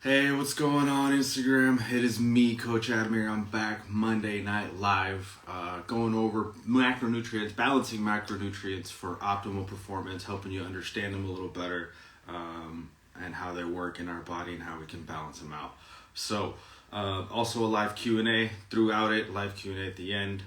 Hey, what's going on Instagram? It is me, Coach Admir. I'm back Monday Night Live, going over macronutrients, balancing macronutrients for optimal performance, helping you understand them a little better, and how they work in our body and how we can balance them out. So, also a live Q&A throughout it, live Q&A at the end.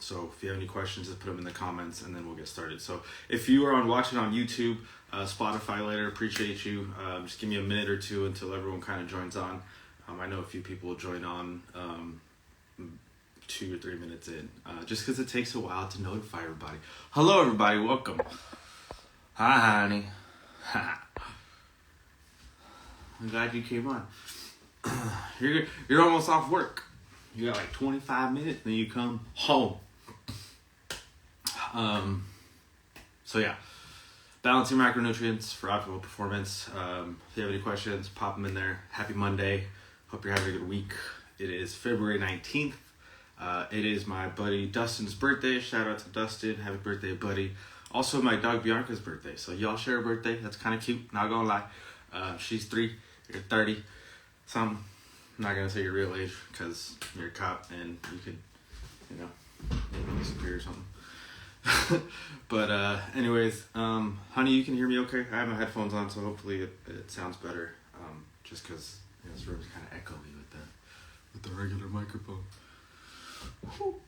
So if you have any questions, just put them in the comments and then we'll get started. So if you are watching on YouTube, Spotify later, appreciate you. Just give me a minute or two until everyone kind of joins on. I know a few people will join on 2 or 3 minutes in, just because it takes a while to notify everybody. Hello, everybody. Welcome. Hi, honey. I'm glad you came on. You're almost off work. You got like 25 minutes, then you come home. So yeah, balancing macronutrients for optimal performance. If you have any questions, pop them in there. Happy Monday. Hope you're having a good week. It is February 19th. It is my buddy Dustin's birthday. Shout out to Dustin. Happy birthday, buddy. Also my dog Bianca's birthday. So y'all share a birthday. That's kind of cute. Not gonna lie. She's 3. You're 30. I'm not gonna say your real age because you're a cop and you could, maybe disappear or something. But anyways, honey, you can hear me okay? I have my headphones on, so hopefully it sounds better. Just because this room's kind of echoey with the regular microphone.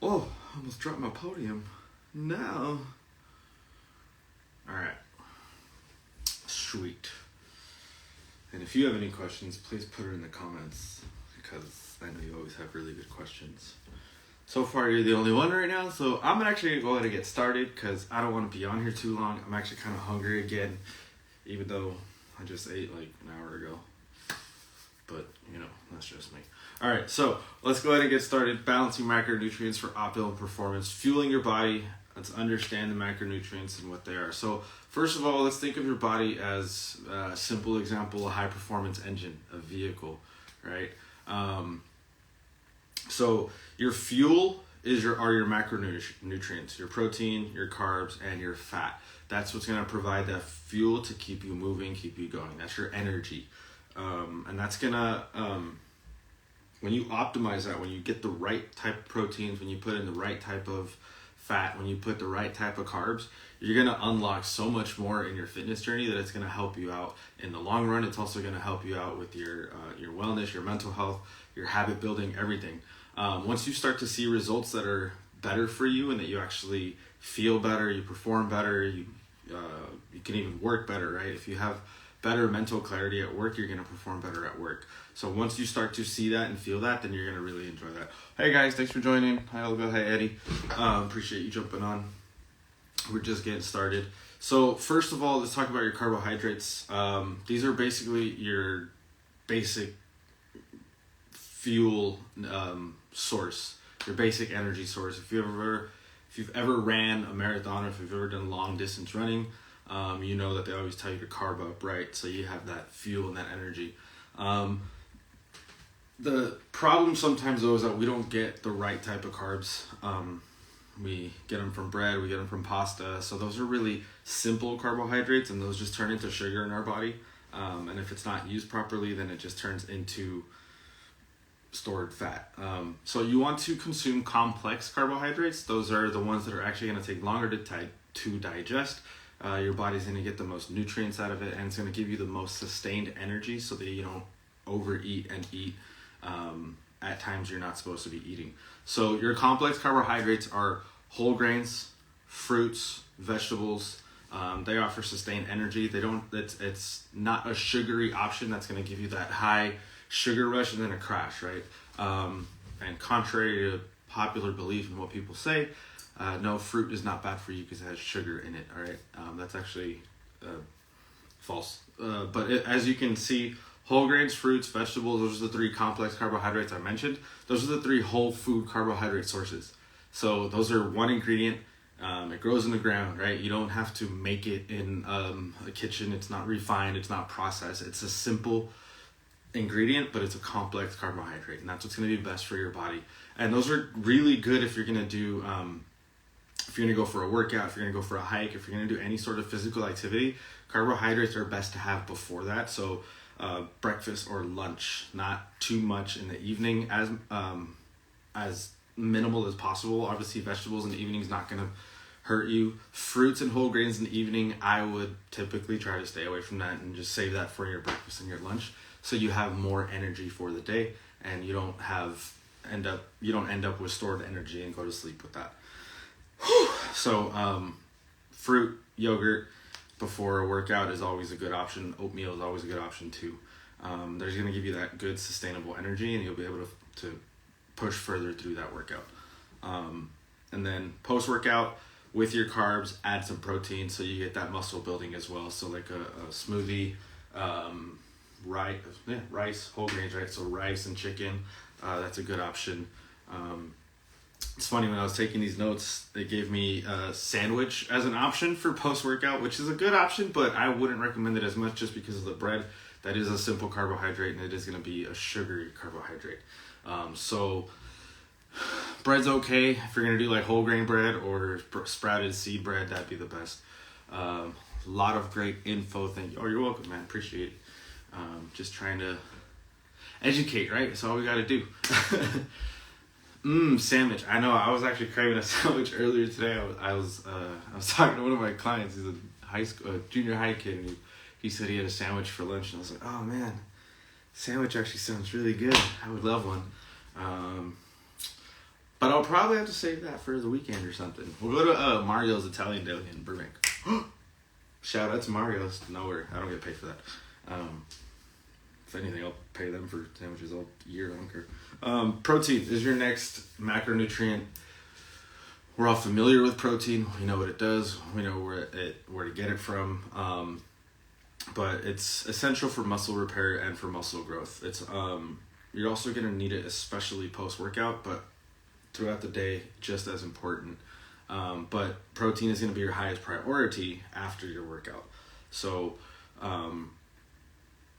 Oh, I almost dropped my podium. No. All right. Sweet. And if you have any questions, please put it in the comments because I know you always have really good questions. So far, you're the only one right now, so I'm actually going to go ahead and get started because I don't want to be on here too long. I'm actually kind of hungry again, even though I just ate like an hour ago. But, that's just me. All right, so let's go ahead and get started. Balancing macronutrients for optimal performance, fueling your body. Let's understand the macronutrients and what they are. So first of all, let's think of your body as a simple example, a high-performance engine, a vehicle, right? So your fuel are your macronutrients, your protein, your carbs, and your fat. That's what's going to provide that fuel to keep you moving, keep you going. That's your energy. And that's going to, when you optimize that, when you get the right type of proteins, when you put in the right type of fat, when you put the right type of carbs, you're going to unlock so much more in your fitness journey that it's going to help you out in the long run. It's also going to help you out with your wellness, your mental health, your habit building, everything. Once you start to see results that are better for you and that you actually feel better, you perform better, you can even work better, right? If you have better mental clarity at work, you're going to perform better at work. So once you start to see that and feel that, then you're going to really enjoy that. Hey guys, thanks for joining. Hi Olga, hi Eddie. Appreciate you jumping on. We're just getting started. So first of all, let's talk about your carbohydrates. These are basically your basic fuel source, your basic energy source. If you've ever ran a marathon or if you've ever done long distance running, you know that they always tell you to carb up, right? So you have that fuel and that energy. The problem sometimes though is that we don't get the right type of carbs. We get them from bread, we get them from pasta. So those are really simple carbohydrates and those just turn into sugar in our body. And if it's not used properly, then it just turns into stored fat. So you want to consume complex carbohydrates. Those are the ones that are actually going to take longer to digest. Your body's going to get the most nutrients out of it, and it's going to give you the most sustained energy so that you don't overeat and eat at times you're not supposed to be eating. So your complex carbohydrates are whole grains, fruits, vegetables. They offer sustained energy. It's not a sugary option that's going to give you that high sugar rush and then a crash, right? And contrary to popular belief and what people say, no, fruit is not bad for you because it has sugar in it, all right? That's actually false. But as you can see, whole grains, fruits, vegetables, those are the 3 complex carbohydrates I mentioned. Those are the 3 whole food carbohydrate sources. So those are one ingredient. It grows in the ground, right? You don't have to make it in a kitchen. It's not refined. It's not processed. It's a simple ingredient, but it's a complex carbohydrate, and that's what's going to be best for your body. And those are really good if you're going to do if you're going to go for a workout, if you're going to go for a hike, if you're going to do any sort of physical activity. Carbohydrates are best to have before that. So breakfast or lunch, not too much in the evening, as minimal as possible. Obviously, vegetables in the evening is not going to hurt you. Fruits and whole grains in the evening, I would typically try to stay away from that and just save that for your breakfast and your lunch, so you have more energy for the day and you don't end up with stored energy and go to sleep with that. So fruit, yogurt before a workout is always a good option. Oatmeal is always a good option too. There's going to give you that good sustainable energy, and you'll be able to push further through that workout. And then post-workout, with your carbs, add some protein so you get that muscle building as well. So like a smoothie, rice, whole grains, right? So rice and chicken, that's a good option. It's funny, when I was taking these notes, they gave me a sandwich as an option for post-workout, which is a good option, but I wouldn't recommend it as much just because of the bread. That is a simple carbohydrate, and it is going to be a sugary carbohydrate. So bread's okay. If you're going to do like whole grain bread or sprouted seed bread, that'd be the best. A lot of great info. Thank you. Oh, you're welcome, man. Appreciate it. Just trying to educate, right? That's all we got to do. Sandwich. I know. I was actually craving a sandwich earlier today. I was talking to one of my clients. He's a junior high kid, and he said he had a sandwich for lunch, and I was like, oh man, sandwich actually sounds really good. I would love one. But I'll probably have to save that for the weekend or something. We'll go to Mario's Italian Deli in Burbank. Shout out to Mario's. Nowhere. I don't get paid for that. If anything, I'll pay them for sandwiches all year. I don't care. Protein is your next macronutrient. We're all familiar with protein. We know what it does. We know where to get it from. But it's essential for muscle repair and for muscle growth. It's you're also going to need it, especially post-workout, but throughout the day, just as important. But protein is going to be your highest priority after your workout. So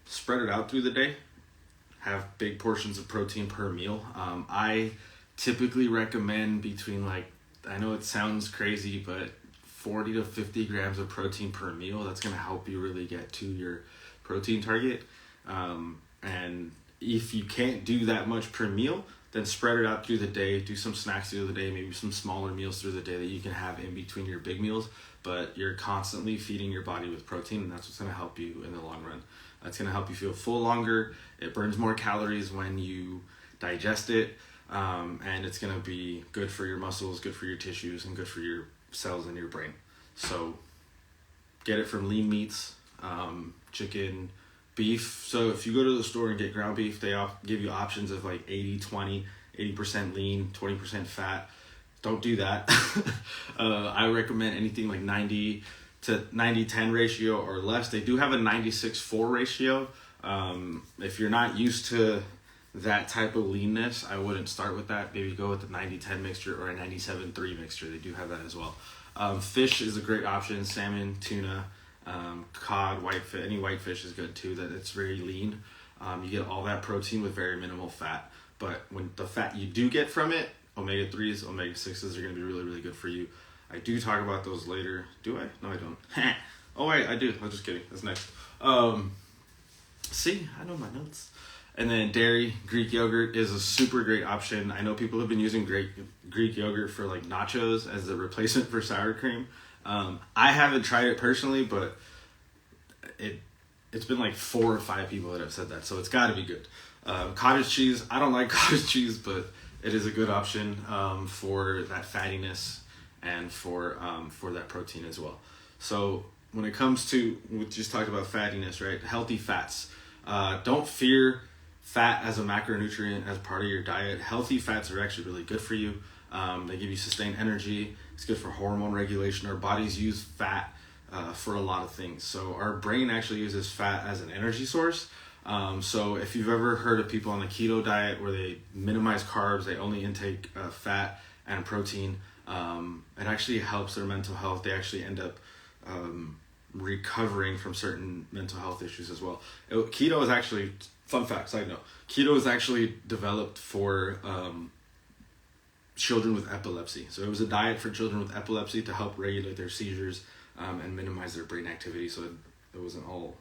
spread it out through the day. Have big portions of protein per meal. I typically recommend between, I know it sounds crazy, but 40 to 50 grams of protein per meal. That's going to help you really get to your protein target. And if you can't do that much per meal, then spread it out through the day. Do some snacks through the day, maybe some smaller meals through the day that you can have in between your big meals. But you're constantly feeding your body with protein, and that's what's going to help you in the long run. That's going to help you feel full longer. It burns more calories when you digest it. And it's going to be good for your muscles, good for your tissues, and good for your cells in your brain. So get it from lean meats, chicken, beef. So if you go to the store and get ground beef, they give you options of 80-20, 80% lean, 20% fat. Don't do that. I recommend anything like 90 to 90-10 ratio or less. They do have a 96-4 ratio. If you're not used to that type of leanness, I wouldn't start with that. Maybe go with the 90-10 mixture or a 97-3 mixture. They do have that as well. Fish is a great option. Salmon, tuna, cod, whitefish. Any whitefish is good too. That it's very lean. You get all that protein with very minimal fat. But when the fat you do get from it, omega-3s, omega-6s are going to be really, really good for you. I do talk about those later. Do I? No, I don't. Oh, I do. I'm just kidding. That's next. See, I know my notes. And then dairy, Greek yogurt is a super great option. I know people have been using Greek yogurt for nachos as a replacement for sour cream. I haven't tried it personally, but it's been 4 or 5 people that have said that, so it's got to be good. Cottage cheese, I don't like cottage cheese, but it is a good option for that fattiness and for that protein as well. So when it comes to, we just talked about fattiness, right? Healthy fats. Don't fear fat as a macronutrient as part of your diet. Healthy fats are actually really good for you. They give you sustained energy. It's good for hormone regulation. Our bodies use fat for a lot of things. So our brain actually uses fat as an energy source. So if you've ever heard of people on the keto diet where they minimize carbs, they only intake fat and protein, it actually helps their mental health. They actually end up recovering from certain mental health issues as well. Keto is actually, fun fact, side note, keto is actually developed for children with epilepsy. So it was a diet for children with epilepsy to help regulate their seizures and minimize their brain activity. So it wasn't all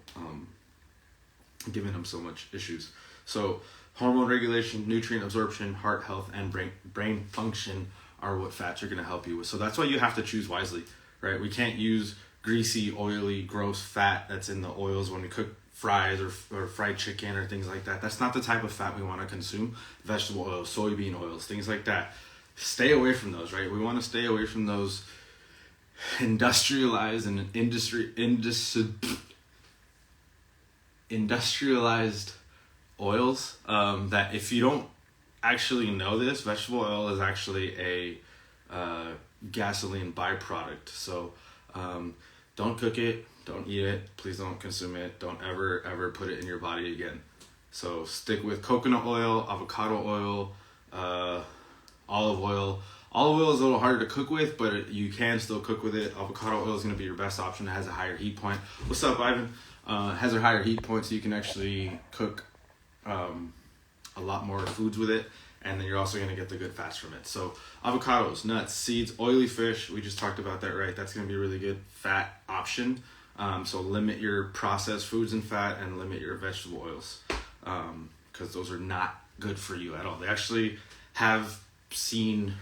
giving them so much issues. So hormone regulation, nutrient absorption, heart health, and brain function are what fats are going to help you with. So that's why you have to choose wisely, right? We can't use greasy, oily, gross fat that's in the oils when we cook fries or fried chicken or things like that. That's not the type of fat we want to consume. Vegetable oils, soybean oils, things like that. Stay away from those, right? We want to stay away from those industrialized and industrialized oils, that if you don't actually know this, vegetable oil is actually a gasoline byproduct. So don't cook it, don't eat it, please don't consume it, don't ever put it in your body again. So stick with coconut oil, avocado oil, olive oil. Olive oil is a little harder to cook with, but you can still cook with it. Avocado oil is going to be your best option. It has a higher heat point. What's up, Ivan? It has a higher heat point, so you can actually cook a lot more foods with it, and then you're also going to get the good fats from it. So avocados, nuts, seeds, oily fish, we just talked about that, right? That's going to be a really good fat option. So limit your processed foods and fat, and limit your vegetable oils, because those are not good for you at all. They actually have seen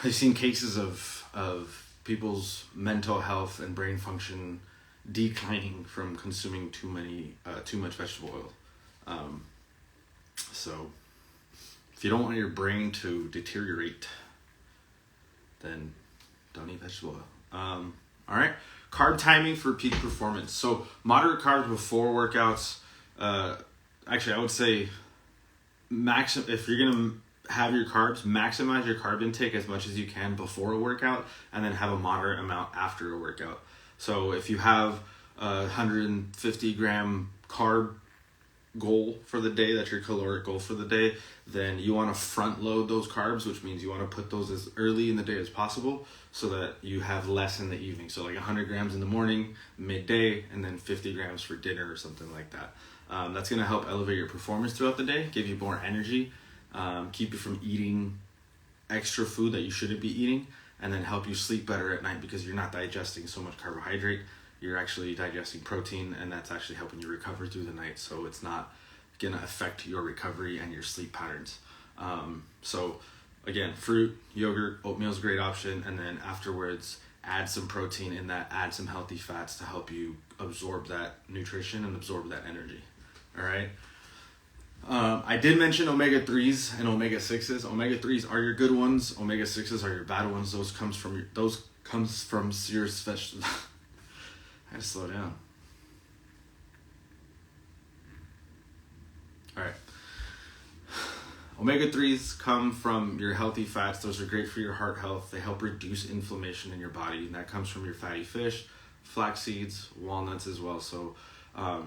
I've seen cases of people's mental health and brain function declining from consuming too much vegetable oil. So if you don't want your brain to deteriorate, then don't eat vegetable oil. All right, carb timing for peak performance. So moderate carbs before workouts. Actually, I would say if you're gonna have your carbs, maximize your carb intake as much as you can before a workout, and then have a moderate amount after a workout. So if you have a 150 gram carb goal for the day, that's your caloric goal for the day, then you want to front load those carbs, which means you want to put those as early in the day as possible so that you have less in the evening. So like 100 grams in the morning, midday, and then 50 grams for dinner or something like that. That's going to help elevate your performance throughout the day, give you more energy, keep you from eating extra food that you shouldn't be eating, and then help you sleep better at night because you're not digesting so much carbohydrate. You're actually digesting protein, and that's actually helping you recover through the night, so it's not going to affect your recovery and your sleep patterns. So again, fruit, yogurt, oatmeal is a great option, and then afterwards add some protein in that, add some healthy fats to help you absorb that nutrition and absorb that energy. All right. I did mention omega-3s and omega-6s. Omega-3s are your good ones. Omega-6s are your bad ones. Those comes from your special. I had to slow down. All right. Omega-3s come from your healthy fats. Those are great for your heart health. They help reduce inflammation in your body, and that comes from your fatty fish, flax seeds, walnuts as well. So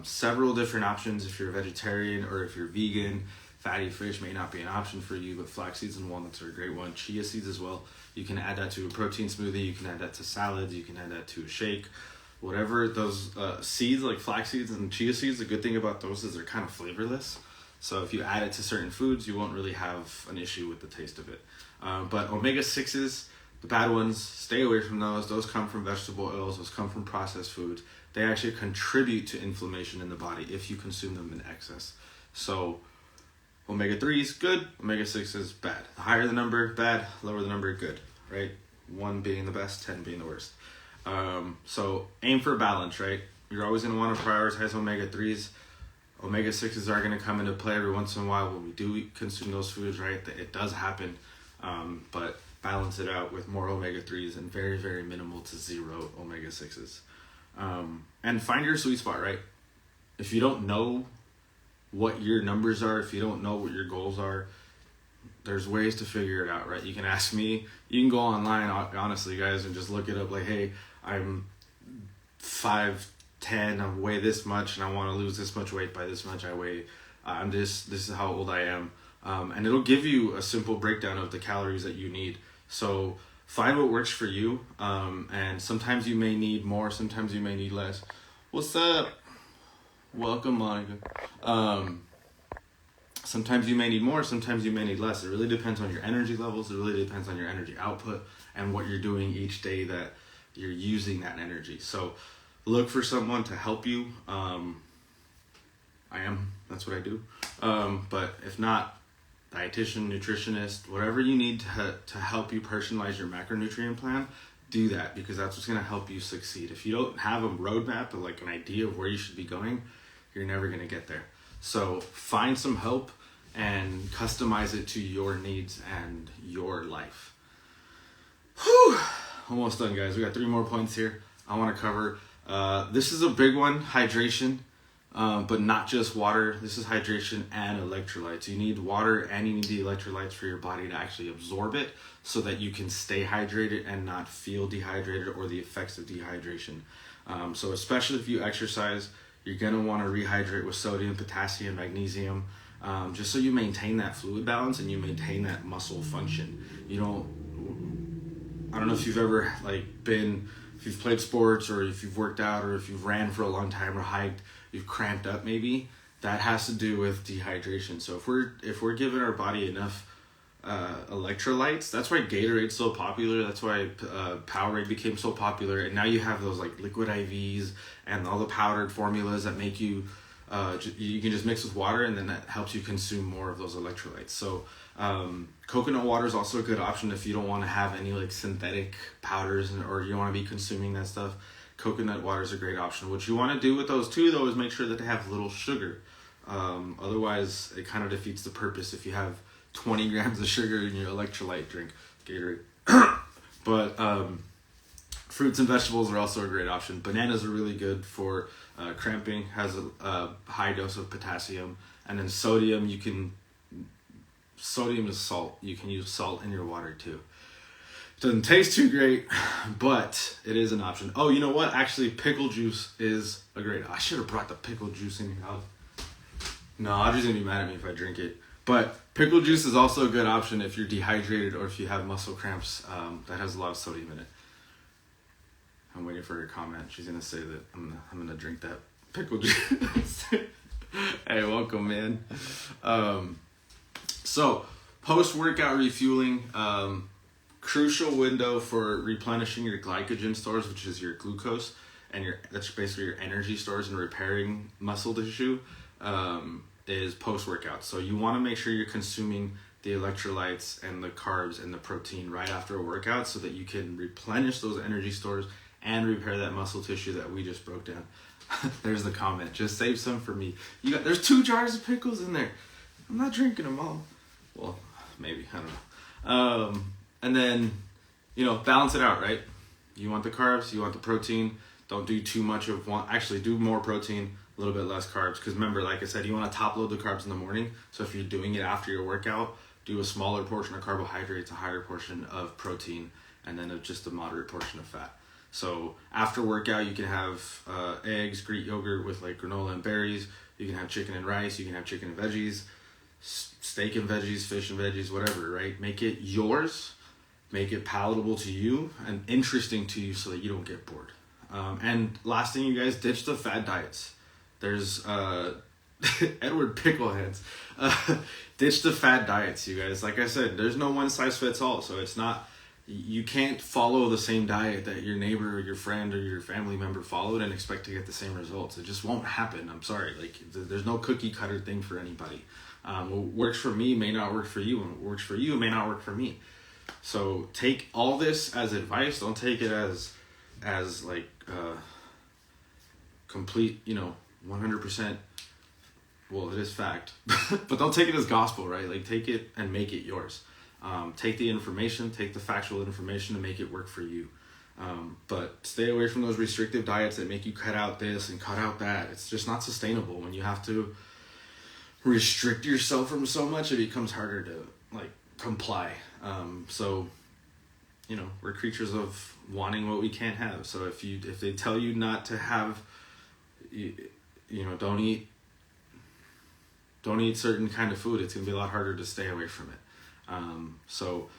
several different options if you're a vegetarian or if you're vegan. Fatty fish may not be an option for you, but flax seeds and walnuts are a great one. Chia seeds as well. You can add that to a protein smoothie. You can add that to salads. You can add that to a shake. Whatever those seeds, like flax seeds and chia seeds, the good thing about those is they're kind of flavorless. So if you add it to certain foods, you won't really have an issue with the taste of it. But omega-6s, the bad ones, stay away from those. Those come from vegetable oils. Those come from processed foods. They actually contribute to inflammation in the body if you consume them in excess. So omega-3s, good. Omega-6s, bad. The higher the number, bad. Lower the number, good. Right? 1 being the best, 10 being the worst. So aim for balance, right? You're always going to want to prioritize omega-3s. Omega-6s are going to come into play every once in a while when we do consume those foods, right? It does happen, but balance it out with more omega-3s and very, very minimal to zero omega-6s. And find your sweet spot, right? If you don't know what your numbers are, if you don't know what your goals are, there's ways to figure it out, right? You can ask me, you can go online, honestly, guys, and just look it up like, hey, I'm 5'10", I weigh this much, and I want to lose this much weight by this much. This is how old I am. And it'll give you a simple breakdown of the calories that you need. So find what works for you. And sometimes you may need more, sometimes you may need less. What's up? Welcome, Monica. Sometimes you may need more, sometimes you may need less. It really depends on your energy levels. It really depends on your energy output and what you're doing each day that you're using that energy. So look for someone to help you. That's what I do. But if not, dietitian, nutritionist, whatever you need to help you personalize your macronutrient plan, do that, because that's what's going to help you succeed. If you don't have a roadmap or like an idea of where you should be going, you're never going to get there. So find some help and customize it to your needs and your life. Whew. Almost done, guys. We got 3 more points here I want to cover. This is a big one, hydration. But not just water. This is hydration and electrolytes. You need water and you need the electrolytes for your body to actually absorb it so that you can stay hydrated and not feel dehydrated or the effects of dehydration. So especially if you exercise, you're going to want to rehydrate with sodium, potassium, magnesium, just so you maintain that fluid balance and you maintain that muscle function. I don't know if you've ever if you've played sports or if you've worked out or if you've ran for a long time or hiked, you've cramped up maybe. That has to do with dehydration. So if we're giving our body enough electrolytes, that's why Gatorade's so popular. That's why Powerade became so popular. And now you have those like liquid IVs and all the powdered formulas that make you you can just mix with water, and then that helps you consume more of those electrolytes. So coconut water is also a good option if you don't want to have any like synthetic powders or you don't want to be consuming that stuff. Coconut water is a great option. What you want to do with those too, though, is make sure that they have little sugar. Otherwise, it kind of defeats the purpose if you have 20 grams of sugar in your electrolyte drink, Gatorade. But fruits and vegetables are also a great option. Bananas are really good for cramping, has a high dose of potassium. And then sodium is salt. You can use salt in your water too. Doesn't taste too great, but it is an option. Oh, you know what? Actually, pickle juice is a great... I should have brought the pickle juice in here. No, Audrey's going to be mad at me if I drink it. But pickle juice is also a good option if you're dehydrated or if you have muscle cramps. That has a lot of sodium in it. I'm waiting for her comment. She's going to say that I'm going to drink that pickle juice. Hey, welcome, man. So, post-workout refueling... crucial window for replenishing your glycogen stores, which is your glucose, and that's basically your energy stores and repairing muscle tissue, is post-workout. So you want to make sure you're consuming the electrolytes and the carbs and the protein right after a workout so that you can replenish those energy stores and repair that muscle tissue that we just broke down. There's the comment. Just save some for me. There's 2 jars of pickles in there. I'm not drinking them all. Well, maybe. I don't know. And then, balance it out, right? You want the carbs, you want the protein. Don't do too much of one. Actually, do more protein, a little bit less carbs. Because remember, like I said, you want to top load the carbs in the morning. So if you're doing it after your workout, do a smaller portion of carbohydrates, a higher portion of protein, and then just a moderate portion of fat. So after workout, you can have eggs, Greek yogurt with like granola and berries. You can have chicken and rice. You can have chicken and veggies, steak and veggies, fish and veggies, whatever, right? Make it yours. Make it palatable to you and interesting to you so that you don't get bored. And last thing, you guys, ditch the fad diets. There's Edward Pickleheads. Ditch the fad diets, you guys. Like I said, there's no one size fits all. So it's not, you can't follow the same diet that your neighbor or your friend or your family member followed and expect to get the same results. It just won't happen. I'm sorry. There's no cookie cutter thing for anybody. What works for me may not work for you, and what works for you may not work for me. So take all this as advice. Don't take it as complete, 100%. Well, it is fact, but don't take it as gospel, right? Like take it and make it yours. Take the information, take the factual information to make it work for you. But stay away from those restrictive diets that make you cut out this and cut out that. It's just not sustainable. When you have to restrict yourself from so much, it becomes harder to comply. So, we're creatures of wanting what we can't have. So if they tell you not to have, don't eat certain kind of food, it's going to be a lot harder to stay away from it. So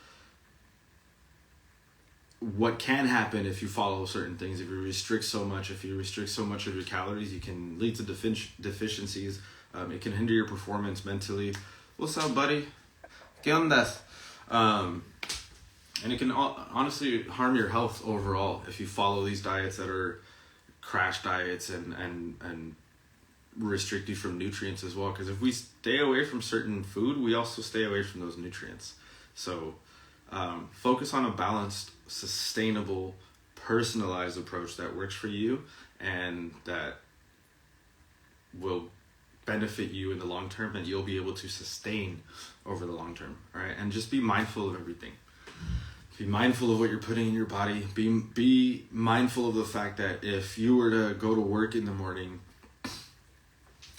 what can happen if you follow certain things, if you restrict so much of your calories, you can lead to deficiencies. It can hinder your performance mentally. What's up, buddy? ¿Qué ondas? And it can honestly harm your health overall if you follow these diets that are crash diets and restrict you from nutrients as well. Because if we stay away from certain food, we also stay away from those nutrients. So focus on a balanced, sustainable, personalized approach that works for you and that will benefit you in the long term, and you'll be able to sustain over the long term. All right, and just be mindful of everything. Be mindful of what you're putting in your body. Be mindful of the fact that if you were to go to work in the morning,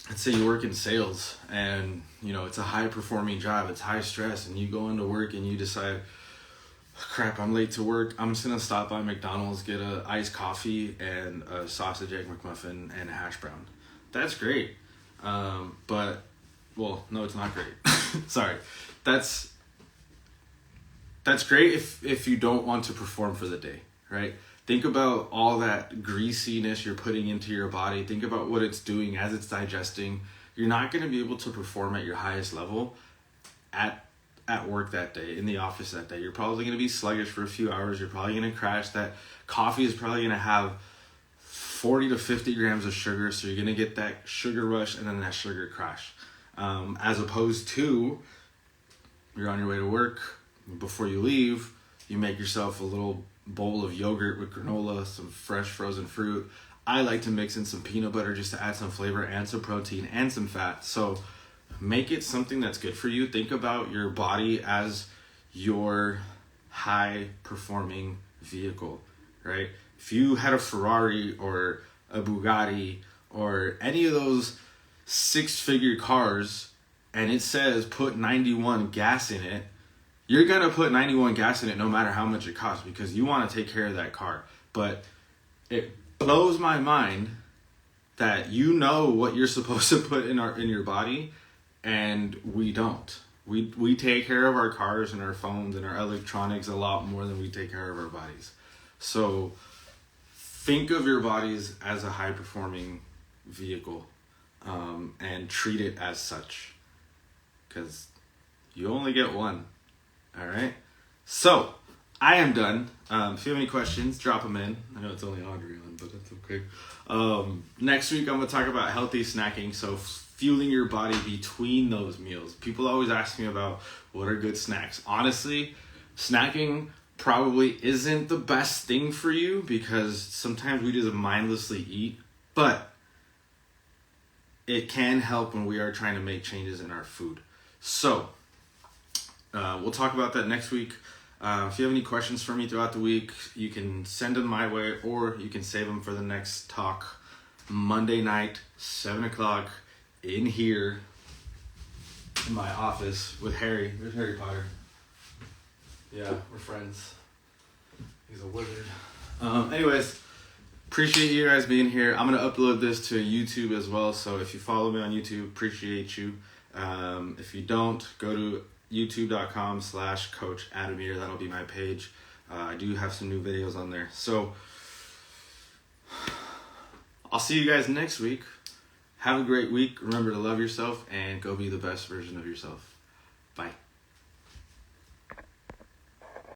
let's say you work in sales and it's a high performing job, it's high stress, and you go into work and you decide, crap, I'm late to work, I'm just gonna stop by McDonald's, get a iced coffee and a sausage egg McMuffin and a hash brown. That's great. But no, it's not great. Sorry. That's great if you don't want to perform for the day, right? Think about all that greasiness you're putting into your body. Think about what it's doing as it's digesting. You're not going to be able to perform at your highest level at work that day, in the office that day. You're probably going to be sluggish for a few hours. You're probably going to crash. That coffee is probably going to have 40 to 50 grams of sugar, so you're going to get that sugar rush and then that sugar crash. As opposed to, you're on your way to work, before you leave, you make yourself a little bowl of yogurt with granola, some fresh frozen fruit. I like to mix in some peanut butter just to add some flavor and some protein and some fat. So make it something that's good for you. Think about your body as your high performing vehicle, right? If you had a Ferrari or a Bugatti or any of those 6-figure cars and it says put 91 gas in it, you're going to put 91 gas in it no matter how much it costs, because you want to take care of that car. But it blows my mind that you know what you're supposed to put in your body, and we don't. We take care of our cars and our phones and our electronics a lot more than we take care of our bodies. So think of your bodies as a high-performing vehicle, and treat it as such, because you only get one. All right? So, I am done. If you have any questions, drop them in. I know it's only Audrey on, but that's okay. Next week, I'm going to talk about healthy snacking, so fueling your body between those meals. People always ask me about what are good snacks. Honestly, snacking probably isn't the best thing for you, because sometimes we just mindlessly eat, but it can help when we are trying to make changes in our food. So, we'll talk about that next week. If you have any questions for me throughout the week, you can send them my way, or you can save them for the next talk Monday night, 7 o'clock, in here in my office with Harry. There's Harry Potter. Yeah, we're friends. He's a wizard. Anyways, appreciate you guys being here. I'm going to upload this to YouTube as well, so if you follow me on YouTube, appreciate you. If you don't, go to youtube.com/Coach Adamir. That'll be my page. I do have some new videos on there. So I'll see you guys next week. Have a great week. Remember to love yourself and go be the best version of yourself.